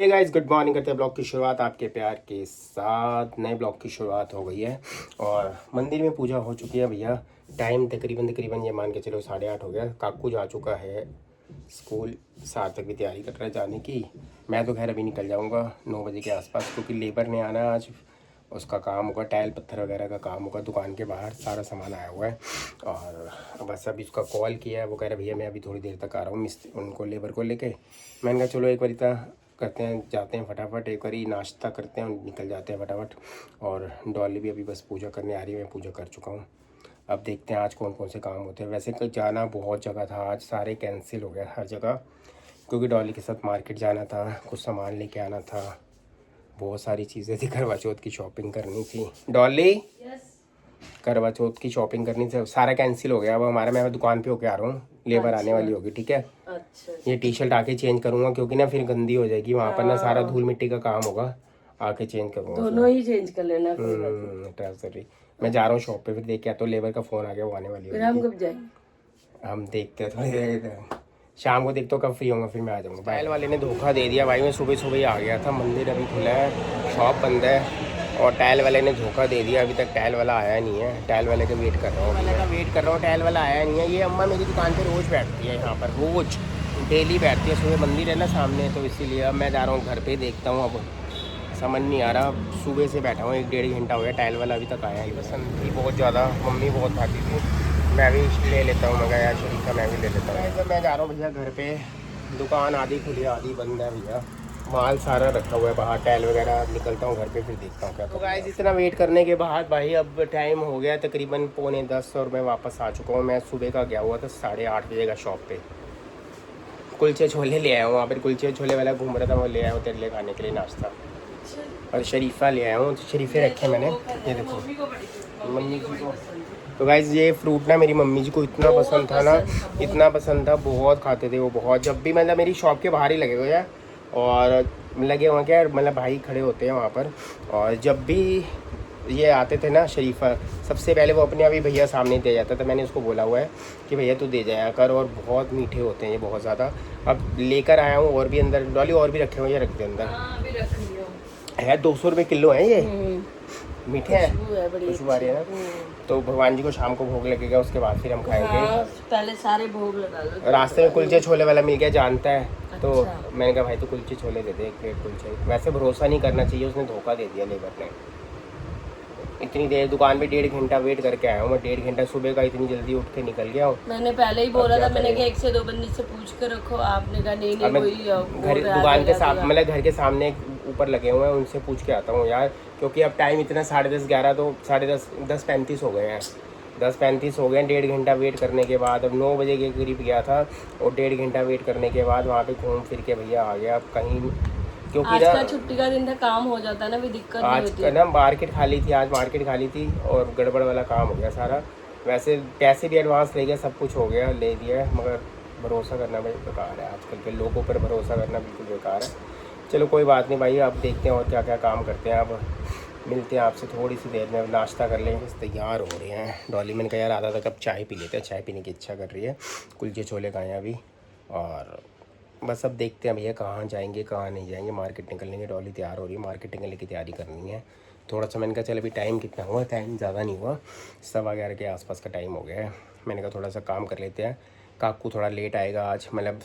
Hey guys, good morning. करते हैं blog की शुरुआत आपके प्यार के साथ। नए ब्लॉग की शुरुआत हो गई है और मंदिर में पूजा हो चुकी है भैया। टाइम तकरीबन ये मान के चलो 8:30 हो गया। काकू जा चुका है स्कूल, सार्थक की तैयारी कर रहा है जाने की। मैं तो खैर अभी निकल जाऊंगा 9 बजे के आसपास, क्योंकि लेबर ने आना है आज। उसका काम होगा, टाइल पत्थर वगैरह का काम होगा। दुकान के बाहर सारा सामान आया हुआ है और बस अभी उसका कॉल किया है। वो कह रहा है भैया मैं अभी थोड़ी देर तक आ रहा हूँ, उनको लेबर को लेके। मैंने कहा चलो एक बार करते हैं, जाते हैं फटाफट, एक बारी नाश्ता करते हैं और निकल जाते हैं फटाफट। और डॉली भी अभी बस पूजा करने आ रही है, मैं पूजा कर चुका हूँ। अब देखते हैं आज कौन कौन से काम होते हैं। वैसे कल जाना बहुत जगह था, आज सारे कैंसिल हो गए हर जगह, क्योंकि डॉली के साथ मार्केट जाना था, कुछ सामान लेके आना था, बहुत सारी चीज़ें थी। करवा चौथ की शॉपिंग करनी थी। डॉली करवा चौथ की शॉपिंग करनी थी, सारा कैंसिल हो गया। अब मैं दुकान पे होके आ रहा हूँ, लेबर आने वाली होगी, ठीक है। अच्छा। ये टी शर्ट आके चेंज करूँगा, क्योंकि ना फिर गंदी हो जाएगी वहाँ पर ना, सारा धूल मिट्टी का काम होगा। आके चेंज करूँगा, दोनों ही चेंज कर लेना, कोई बात नहीं। ट्राउजर ही। मैं जा रहा हूँ शॉप पे, फिर देख के आता हूँ। लेबर का फ़ोन आ गया, वो आने वाली फिर हम होगी। कब जाएंगे? हम देखते हैं थोड़ी देर, शाम को देखते हो कब फ्री होंगे, फिर मैं आ जाऊँगा। टाइल वाले ने धोखा दे दिया भाई। मैं सुबह सुबह ही आ गया था, मंदिर अभी खुला है, शॉप बंद है, और टाइल वाले ने धोखा दे दिया। अभी तक टाइल वाला आया नहीं है। टाइल वाले का वेट कर रहा हूँ, टाइल वाला आया नहीं है। ये अम्मा मेरी दुकान पे रोज़ बैठती है, यहाँ पर रोज़ डेली बैठती है। सुबह मंदिर है ना सामने, तो इसीलिए अब मैं जा रहा हूँ घर पे, देखता हूँ। अब समझ नहीं आ रहा, सुबह से बैठा हूँ, 1-1.5 घंटा हो गया। टाइल वाला अभी तक आया ही। पसंद थी बहुत ज़्यादा, मम्मी बहुत खाती थी, मैं भी ले लेता हूँ। मैं यार शरीफा मैं भी ले लेता हूँ। मैं जा रहा हूँ भैया घर पे। दुकान आधी खुली आधी बंद है भैया, माल सारा रखा हुआ है बाहर, टाइल वगैरह। निकलता हूँ घर पे, फिर देखता हूँ क्या। तो गाइस, इतना वेट करने के बाद भाई अब टाइम हो गया तकरीबन 9:45 और मैं वापस आ चुका हूँ। मैं सुबह का गया हुआ था 8:30 बजे का शॉप पे। कुलचे छोले ले आया हूँ, वहाँ पर कुलचे छोले वाला घूम रहा था, वो ले आया हूँ तेरे लिए खाने के लिए नाश्ता। और शरीफा ले आया हूँ, तो शरीफे रखे मैंने, ये देखो मम्मी जी को। तो गाइस ये फ्रूट ना मेरी मम्मी जी को इतना पसंद था ना, इतना पसंद था, बहुत खाते थे वो, बहुत। जब भी मतलब मेरी शॉप के बाहर ही लगे हुए हैं, और लगे हुए क्या, मतलब भाई खड़े होते हैं वहाँ पर, और जब भी ये आते थे ना शरीफा, सबसे पहले वो अपने अभी भैया सामने दे जाता था। मैंने उसको बोला हुआ है कि भैया तू दे जाया कर, और बहुत मीठे होते हैं ये, बहुत ज़्यादा। अब लेकर आया हूँ, और भी अंदर डॉली और भी रखे हुए हैं, रख दे अंदर। है 200 रुपये किलो है ये, मीठे हैं, खुशबू आ रही है ना। तो भगवान जी को शाम को भोग लगेगा, उसके बाद फिर हम खाएंगे। हाँ, पहले सारे भोग लगा लो। रास्ते में कुलचे छोले वाला मिल गया, जानता है। अच्छा। तो मैंने कहा भाई तो कुलचे छोले दे दे, 1 प्लेट कुलचे। वैसे भरोसा नहीं करना चाहिए, उसने धोखा दे दिया लेबर ने। इतनी देर दुकान पे 1.5 घंटा वेट करके आया हूँ मैं, 1.5 घंटा सुबह का, इतनी जल्दी उठ के निकल गया हूँ। मैंने पहले ही बोला था, मैंने कहा 1 से 2 बंदे से पूछ कर रखो। आपने कहा नहीं अब मैं वही घर दुकान के साथ, मतलब घर के सामने ऊपर लगे हुए हैं, उनसे पूछ के आता हूँ यार, क्योंकि अब टाइम इतना 10:30 11, तो 10:30 10:35 हो गए हैं। 10:35 हो गए, 1.5 घंटा वेट करने के बाद अब 9 बजे के करीब गया था, और 1.5 घंटा वेट करने के बाद वहाँ पे घूम फिर के भैया आ गया। अब कहीं, क्योंकि आज ना का छुट्टी का दिन था, काम हो जाता है ना, भी दिक्कत नहीं आज होती। का ना मार्केट खाली थी, आज मार्केट खाली थी, और गड़बड़ वाला काम हो गया सारा। वैसे पैसे भी एडवांस ले गया, सब कुछ हो गया, ले दिया, मगर भरोसा करना भाई बेकार है। आजकल के लोगों पर भरोसा करना बिल्कुल बेकार है। चलो कोई बात नहीं भाई, अब देखते हैं और क्या क्या काम करते हैं। अब मिलते हैं आपसे थोड़ी सी देर में, नाश्ता कर लेंगे। बस तैयार हो रहे हैं। डॉली मैंने कहा यार आधा तक अब चाय पी लेते हैं, चाय पीने की इच्छा कर रही है। कुलचे छोले खाए हैं अभी, और बस अब देखते हैं भैया कहाँ जाएंगे कहाँ नहीं जाएंगे। मार्केट निकलेंगे, डॉली तैयार हो रही है, मार्केट निकलने की तैयारी करनी है। थोड़ा सा मैंने कहा चल अभी टाइम कितना हुआ, टाइम ज़्यादा नहीं हुआ, 11:15 के आसपास का टाइम हो गया है। मैंने कहा थोड़ा सा काम कर लेते हैं। काकू थोड़ा लेट आएगा आज, मतलब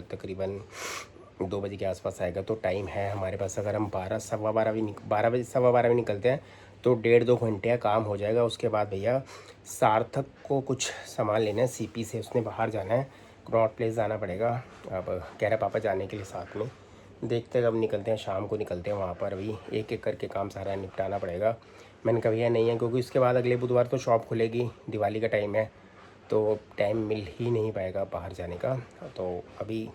तकरीबन 2 बजे के आसपास आएगा, तो टाइम है हमारे पास। अगर हम 12 भी 12 बजे 12:15 भी निकलते हैं तो 1.5-2 घंटे का काम हो जाएगा। उसके बाद भैया सार्थक को कुछ सामान लेना है सीपी से, उसने बाहर जाना है, नॉर्थ प्लेस जाना पड़ेगा। अब कह रहा पापा जाने के लिए साथ में, देखते हैं कब निकलते हैं, शाम को निकलते हैं वहाँ पर। अभी एक एक करके काम सारा निपटाना पड़ेगा। मैंने कहा भैया नहीं है, क्योंकि उसके बाद अगले बुधवार तो शॉप खुलेगी, दिवाली का टाइम है, तो टाइम मिल ही नहीं पाएगा बाहर जाने का। तो अभी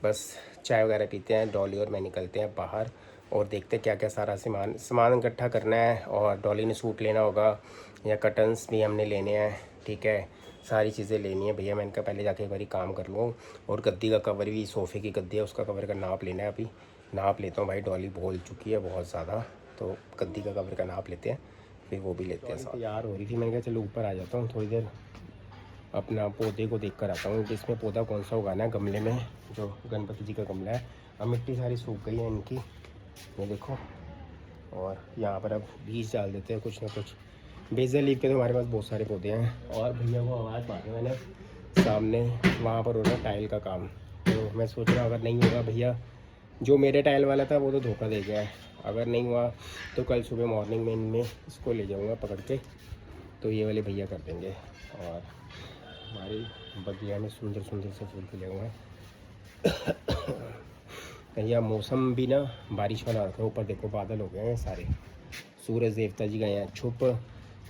बस चाय वगैरह पीते हैं, डॉली और मैं निकलते हैं बाहर, और देखते हैं क्या क्या सारा सामान इकट्ठा करना है। और डॉली ने सूट लेना होगा, या कर्टन्स भी हमने लेने हैं, ठीक है, सारी चीज़ें लेनी है भैया। मैंने कहा पहले जाके एक बारी काम कर लूँ। और गद्दी का कवर भी, सोफ़े की गद्दी है, उसका कवर का नाप लेना है, अभी नाप लेता हूँ भाई। डॉली बोल चुकी है बहुत ज़्यादा, तो गद्दी का कवर का नाप लेते हैं, फिर वो भी लेते हैं। तैयार हो रही थी, मैंने कहा चलो ऊपर आ जाता हूँ थोड़ी देर, अपना पौधे को देख कर आता हूँ, जिसमें पौधा कौन सा उगाना है गमले में, जो गणपति जी का गमला है। अब मिट्टी सारी सूख गई है इनकी, ये देखो। और यहाँ पर अब बीज डाल देते हैं कुछ ना कुछ। बेसल लीफ के तो हमारे पास बहुत सारे पौधे हैं। और भैया को आवाज़ मारी मैंने, सामने वहाँ पर हो रहा है टाइल का काम। तो मैं सोच रहा हूँ अगर नहीं होगा भैया, जो मेरे टाइल वाला था वो तो धोखा दे गया है, अगर नहीं हुआ तो कल सुबह मॉर्निंग में इनमें इसको ले जाऊँगा पकड़ के, तो ये वाले भैया कर देंगे। और हमारी बगिया में सुंदर सुंदर से फूल खिले हुए हैं। भैया मौसम भी ना बारिश वाला रखा है, ऊपर देखो बादल हो गए हैं सारे, सूरज देवता जी गए हैं छुप,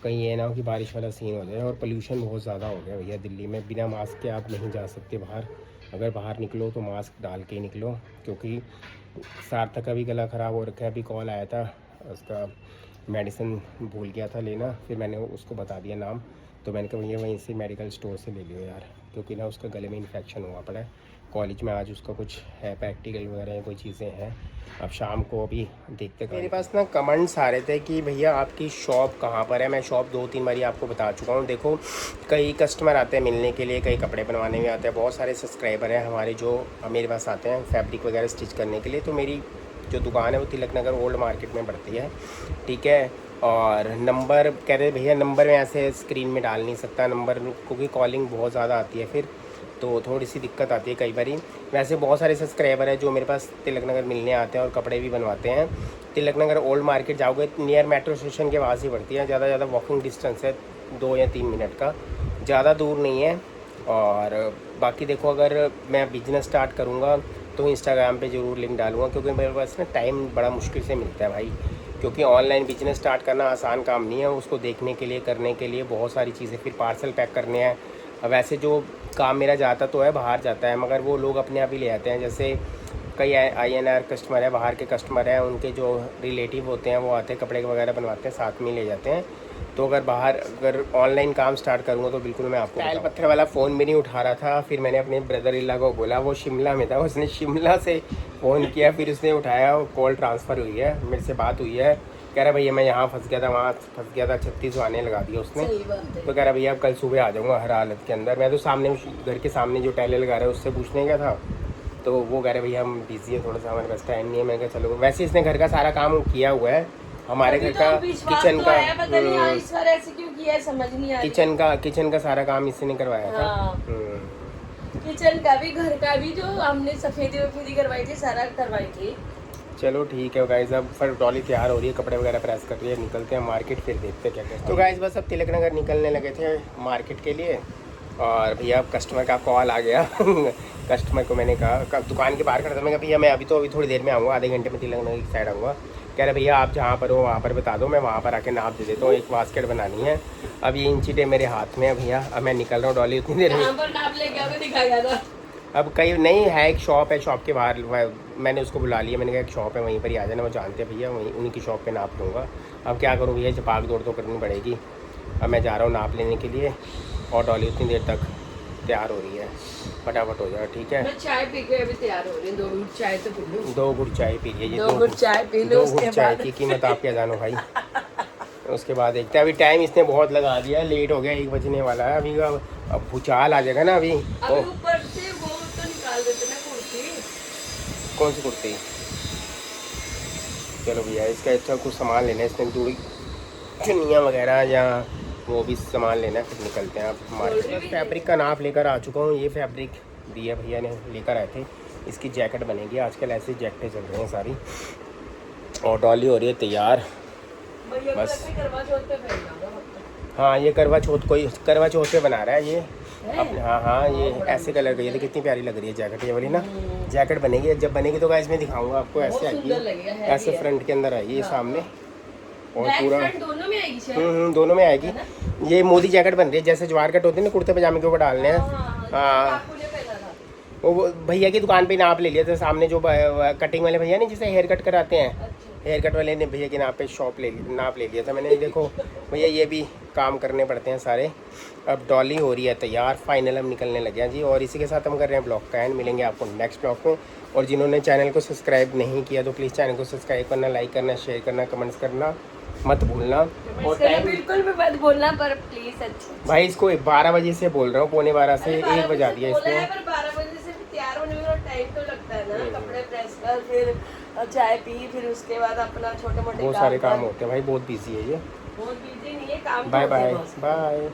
कहीं ये ना हो कि बारिश वाला सीन हो जाए। और पोल्यूशन बहुत ज़्यादा हो गया भैया दिल्ली में, बिना मास्क के आप नहीं जा सकते बाहर। अगर बाहर निकलो तो मास्क डाल के ही निकलो, क्योंकि सार्थक का भी गला ख़राब हो रखा है। अभी कॉल आया था, उसका मेडिसिन भूल गया था लेना, फिर मैंने उसको बता दिया नाम, तो मैंने कहा भैया वहीं से मेडिकल स्टोर से ले लियो यार, क्योंकि ना उसका गले में इन्फेक्शन हुआ पड़ा है। कॉलेज में आज उसका कुछ है प्रैक्टिकल वगैरह कोई चीज़ें हैं, अब शाम को अभी देखते। मेरे पास ना कमेंट्स आ रहे थे कि भैया आपकी शॉप कहाँ पर है। मैं शॉप 2-3 बारी आपको बता चुका हूँ। देखो कई कस्टमर आते हैं मिलने के लिए, कई कपड़े बनवाने में आते हैं, बहुत सारे सब्सक्राइबर हैं हमारे जो मेरे पास आते हैं फैब्रिक वगैरह स्टिच करने के लिए। तो मेरी जो दुकान है वो तिलक नगर ओल्ड मार्केट में पड़ती है, ठीक है। और नंबर कह रहे भैया नंबर में ऐसे स्क्रीन में डाल नहीं सकता नंबर, क्योंकि कॉलिंग बहुत ज़्यादा आती है फिर, तो थोड़ी सी दिक्कत आती है कई बारी। वैसे बहुत सारे सब्सक्राइबर हैं जो मेरे पास तिलक नगर मिलने आते हैं और कपड़े भी बनवाते हैं। तिलक नगर ओल्ड मार्केट जाओगे नियर मेट्रो स्टेशन के पास ही पड़ती है, ज़्यादा वॉकिंग डिस्टेंस है 2 या 3 मिनट का, ज़्यादा दूर नहीं है। और बाकी देखो अगर मैं बिज़नेस स्टार्ट करूँगा तो इंस्टाग्राम पे ज़रूर लिंक डालूँगा, क्योंकि मेरे पास ना टाइम बड़ा मुश्किल से मिलता है भाई, क्योंकि ऑनलाइन बिजनेस स्टार्ट करना आसान काम नहीं है। उसको देखने के लिए करने के लिए बहुत सारी चीज़ें, फिर पार्सल पैक करने हैं। वैसे जो काम मेरा जाता तो है बाहर जाता है, मगर वो लोग अपने आप ही ले आते हैं। जैसे कई INR कस्टमर है, बाहर के कस्टमर हैं, उनके जो रिलेटिव होते हैं वो आते हैं कपड़े वगैरह बनवाते हैं, साथ में ले जाते हैं। तो अगर ऑनलाइन काम स्टार्ट करूँगा तो बिल्कुल मैं आपको टाइल पत्थर वाला फ़ोन भी नहीं उठा रहा था। फिर मैंने अपने ब्रदर इन लॉ को बोला, वो शिमला में था, उसने शिमला से फ़ोन किया, फिर उसने उठाया, कॉल ट्रांसफ़र हुई है, मेरे से बात हुई है। कह रहा भैया मैं यहाँ फंस गया था, वहाँ फंस गया था, 36 आने लगा दिया उसने। तो कह रहा भैया अब कल सुबह आ जाऊँगा हर हालत के अंदर। मैं तो सामने घर के सामने जो टाइल लगा रहा है उससे पूछने गया था, तो वो कह रहे भैया हम बिज़ी है थोड़ा सा, हमारे पास टाइम नहीं है। मैं कहा चलो, वैसे इसने घर का सारा काम किया हुआ है, हमारे घर का किचन का, किचन का सारा काम इसने करवाया था। किचन का भी घर का भी जो हमने सफेदी करवाई थी, सारा करवाई थी। चलो ठीक है गाइस, अब फिर ट्रॉली तैयार हो रही है, कपड़े वगैरह प्रेस कर रही है, निकलते हैं मार्केट, फिर देखते हैं क्या करते हैं। तो गाइस बस अब तिलक नगर निकलने लगे थे मार्केट के लिए, और भैया अब कस्टमर का कॉल आ गया। कस्टमर को मैंने कहा, दुकान के बाहर खड़ा था, मैं कहा भैया मैं अभी थोड़ी देर में आऊँगा, आधे घंटे में तिलक नगर की साइड आऊँगा। कह रहे भैया आप जहाँ पर हो वहाँ पर बता दो, मैं वहाँ पर आके नाप दे देता हूँ, एक बास्केट बनानी है। अब ये इंची टेप मेरे हाथ में है भैया, अब मैं निकल रहा हूँ डॉली उतनी देर में। अब कहीं नहीं है, एक शॉप है, शॉप के बाहर मैंने उसको बुला लिया, मैंने कहा एक शॉप है वहीं पर ही आ जाना, वो जानते हैं भैया, वहीं उन्हीं की शॉप पे नाप लूँगा। अब क्या करूँ भैया, भाग दौड़ तो करनी पड़ेगी। अब मैं जा रहा हूँ नाप लेने के लिए, और डॉली उतनी देर तक तैयार हो रही है, फटाफट हो जाए, ठीक है। मैं चाय पी के अभी तैयार हो रही हूँ, 2 घुट चाय तो पी लूँ। 2 घुट चाय पी लीजिए, 2 घुट चाय पी लो, 2 घुट चाय की कीमत आप क्या जानो भाई। उसके बाद देखते हैं, अभी टाइम इसने बहुत लगा दिया, लेट हो गया, 1 बजने वाला है अभी। अब भूचाल आ जाएगा ना अभी तो। ऊपर से वो तो निकाल देते ना कुर्सी। कौन सी कुर्ती? चलो भैया इसका अच्छा कुछ सामान लेना है, इसने दूरी चुन्नियाँ वगैरह या वो भी सामान लेना है, फिर निकलते हैं। आप मार्केट फैब्रिक का नाप लेकर आ चुका हूँ, ये फैब्रिक दिया भैया ने, लेकर आए थे। इसकी जैकेट बनेगी, आजकल ऐसी जैकेटें चल रही हैं सारी। और डॉली हो रही है तैयार बस। हाँ ये करवा चौथ पे बना रहा है ये अपने। हाँ ये ऐसे कलर का, ये देखिए कितनी प्यारी लग रही है जैकेट, ये वाली ना जैकेट बनेगी। जब बनेगी तो गाइस मैं दिखाऊंगा आपको, ऐसे आएगी, ऐसे फ्रंट के अंदर आएगी ये सामने, और पूरा दोनों में आएगी। दोनों में आएगी। ये मोदी जैकेट बन रही है, जैसे जवार कट होती है ना कुर्ते पजामे के ऊपर डालने हैं। हाँ वो भैया की दुकान पे नाप ले लिया था, सामने जो कटिंग वाले भैया नहीं जिसे हेयर कट कराते हैं, हेयर कट वाले ने भैया के नाप पे नाप ले लिया था मैंने। देखो भैया ये भी काम करने पड़ते हैं सारे। अब डॉली हो रही है तैयार, फाइनल हम निकलने लगे हैं जी। और इसी के साथ हम कर रहे हैं ब्लॉग का एंड, मिलेंगे आपको नेक्स्ट ब्लॉग में। और जिन्होंने चैनल को सब्सक्राइब नहीं किया तो प्लीज़ चैनल को सब्सक्राइब करना, लाइक करना, शेयर करना, कमेंट्स करना मत भूलना। और टाइम बिल्कुल भी मत बोलना, पर प्लीज अच्छा भाई इसको 12 बजे से बोल रहा हूँ, 12:45 से 1 बजा दिया इसने। 12 बजे से तैयार होने में टाइम तो लगता है ना, कपड़े प्रेस कर, फिर चाय पी, फिर उसके बाद अपना छोटे मोटे बहुत सारे काम होते हैं भाई, बहुत बिजी है ये। बहुत बिजी नहीं है काम, बाय तो होते बाय हैं बहुत। बाय।